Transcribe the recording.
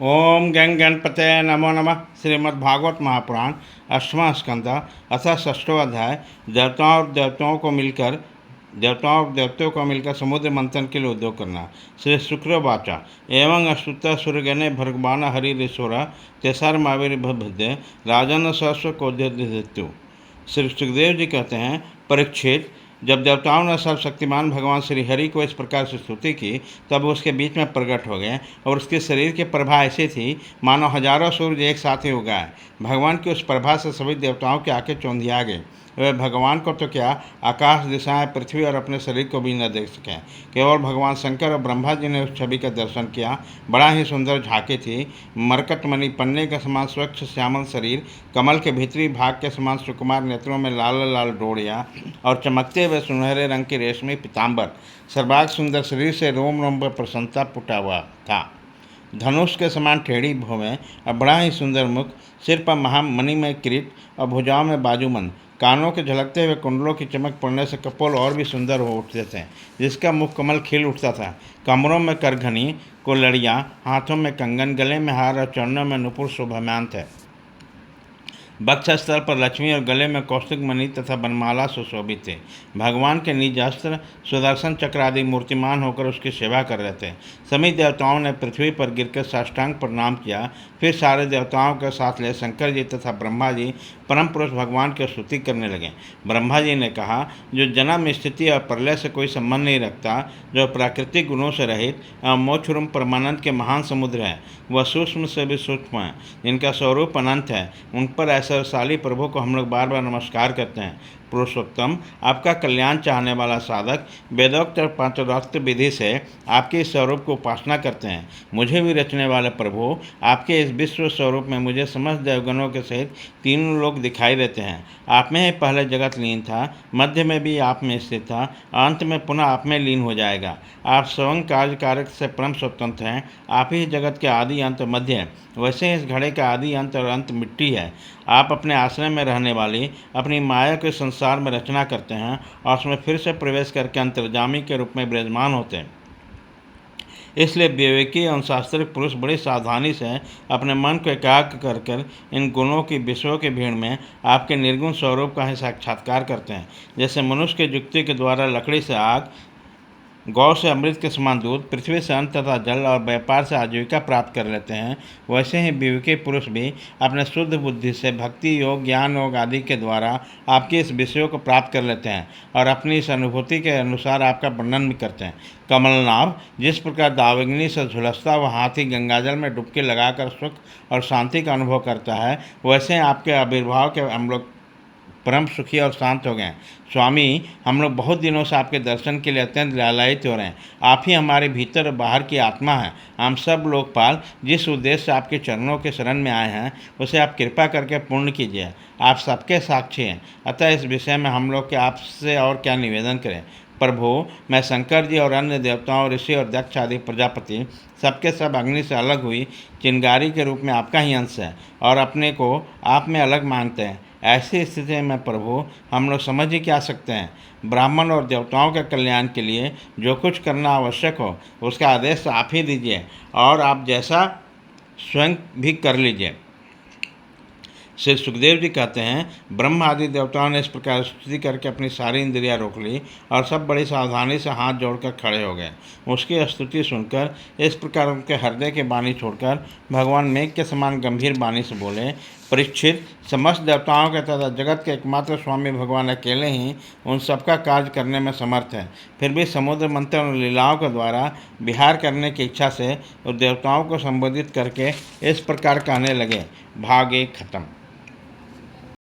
ओम गंग गणपते नमो नमः। श्रीमद्भागवत महापुराण अष्टवां स्कंद अथ षष्ठो अध्याय। देवताओं को मिलकर समुद्र मंथन के लिए उद्योग करना। श्री शुक्रवाचा एवं अश्रुत सूर्यगणे भर्गवान हरिश्वर तेसार महावीर भद्य राजन सहस्व कोद्यु। श्री सुखदेव जी कहते हैं, परीक्षित, जब देवताओं ने सर्वशक्तिमान भगवान श्री हरि को इस प्रकार से स्तुति की तब उसके बीच में प्रकट हो गए और उसके शरीर की प्रभा ऐसी थी मानो हजारों सूर्य एक साथ ही उगाए। भगवान की उस प्रभा से सभी देवताओं की आंखें चौंधिया गई। वे भगवान को तो क्या, आकाश, दिशाएं, पृथ्वी और अपने शरीर को भी न देख सके। केवल भगवान शंकर और ब्रह्मा जी ने उस छवि का दर्शन किया। बड़ा ही सुंदर झांकी थी। मरकटमणि पन्ने के समान स्वच्छ श्यामल शरीर, कमल के भीतरी भाग के समान सुकुमार नेत्रों में लाल लाल डोरियाँ और चमकते हुए सुनहरे रंग के रेशमी पीताम्बर, सर्वांग सुंदर शरीर से रोम रोम पर प्रसन्नता पुटा हुआ था। धनुष के समान टेढ़ी भौवें और बड़ा ही सुंदर मुख, सिर पर महामणिमय किरीट और भुजाओं में बाजूबंद, कानों के झलकते हुए कुंडलों की चमक पड़ने से कपोल और भी सुंदर हो उठते थे, जिसका मुख कमल खिल उठता था। कमरों में करघनी को लड़ियाँ, हाथों में कंगन, गले में हार और चरणों में नुपुर शोभायमान थे। वक्षस्थल पर लक्ष्मी और गले में कौस्तुभ मणि तथा बनमाला सुशोभित थे। भगवान के निज अस्त्र सुदर्शन चक्र आदि मूर्तिमान होकर उसकी सेवा कर रहे थे। सभी देवताओं ने पृथ्वी पर गिरकर साष्टांग प्रणाम किया। फिर सारे देवताओं के साथ ले शंकर जी तथा ब्रह्मा जी परम पुरुष भगवान की स्तुति करने लगे। ब्रह्मा जी ने कहा, जो जन्म, स्थिति और प्रलय से कोई संबंध नहीं रखता, जो प्राकृतिक गुणों से रहित मोक्षरूप परमानंद के महान समुद्र है, वह सूक्ष्म से भी सूक्ष्म है, जिनका स्वरूप अनंत है, उन पर ऐश्वर्यशाली प्रभु को हम लोग बार बार नमस्कार करते हैं। पुरुषोत्तम, आपका कल्याण चाहने वाला साधक वेदोक्त और पांचोक्त विधि से आपके इस स्वरूप को उपासना करते हैं। मुझे भी रचने वाले प्रभु, आपके इस विश्व स्वरूप में मुझे समस्त देवगणों के सहित तीनों लोग दिखाई देते हैं। आप में ही पहले जगत लीन था, मध्य में भी आप में स्थित था, अंत में पुनः आप में लीन हो जाएगा। आप स्वयं कार्य कारक से परम स्वतंत्र हैं। आप ही जगत के आदि अंत मध्य हैं। वैसे इस घड़े का आदि अंत और अंत मिट्टी है। आप अपने आश्रय में रहने वाली अपनी माया के संसार में रचना करते हैं और उसमें फिर से प्रवेश करके अंतर्जामी के रूप में विराजमान होते हैं। इसलिए विवेकी एवं शास्त्रिक पुरुष बड़ी सावधानी से अपने मन को एकाग्र कर कर इन गुणों की विषयों की भीड़ में आपके निर्गुण स्वरूप का ही साक्षात्कार करते हैं। जैसे मनुष्य की युक्ति के द्वारा लकड़ी से आग, गौ से अमृत के समान दूध, पृथ्वी से अन्न तथा जल और व्यापार से आजीविका प्राप्त कर लेते हैं, वैसे ही विवेकी पुरुष भी अपने शुद्ध बुद्धि से भक्ति योग, ज्ञान योग आदि के द्वारा आपके इस विषयों को प्राप्त कर लेते हैं और अपनी इस अनुभूति के अनुसार आपका वर्णन भी करते हैं। कमलनाभ, जिस प्रकार दावाग्नि से झुलसता हुआ हाथी गंगाजल में डुबकी लगाकर सुख और शांति का अनुभव करता है, वैसे आपके आविर्भाव के हम लोग परम सुखी और शांत हो गए। स्वामी, हम लोग बहुत दिनों से आपके दर्शन के लिए अत्यंत लालायित हो रहे हैं। आप ही हमारे भीतर और बाहर की आत्मा है। हम सब लोकपाल जिस उद्देश्य से आपके चरणों के शरण में आए हैं, उसे आप कृपा करके पूर्ण कीजिए। आप सबके साक्षी हैं, अतः इस विषय में हम लोग के आपसे और क्या निवेदन करें। प्रभु, मैं शंकर जी और अन्य देवताओं, ऋषि और दक्ष आदि प्रजापति सबके सब अग्नि से अलग हुई चिंगारी के रूप में आपका ही अंश है और अपने को आप में अलग मानते हैं। ऐसी स्थिति में प्रभु, हम लोग समझ ही क्या सकते हैं। ब्राह्मण और देवताओं के कल्याण के लिए जो कुछ करना आवश्यक हो उसका आदेश आप ही दीजिए और आप जैसा स्वयं भी कर लीजिए। श्री सुखदेव जी कहते हैं, ब्रह्म आदि देवताओं ने इस प्रकार स्तुति करके अपनी सारी इंद्रियां रोक ली और सब बड़ी सावधानी से हाथ जोड़कर खड़े हो गए। उसकी स्तुति सुनकर इस प्रकार उनके हृदय की वाणी छोड़कर भगवान मेघ के समान गंभीर वाणी से बोले, परीक्षित, समस्त देवताओं के तथा जगत के एकमात्र स्वामी भगवान अकेले ही उन सबका कार्य करने में समर्थ है। फिर भी समुद्र मंथन और लीलाओं के द्वारा विहार करने की इच्छा से उस देवताओं को संबोधित करके इस प्रकार कहने लगे। भाग 1 खत्म।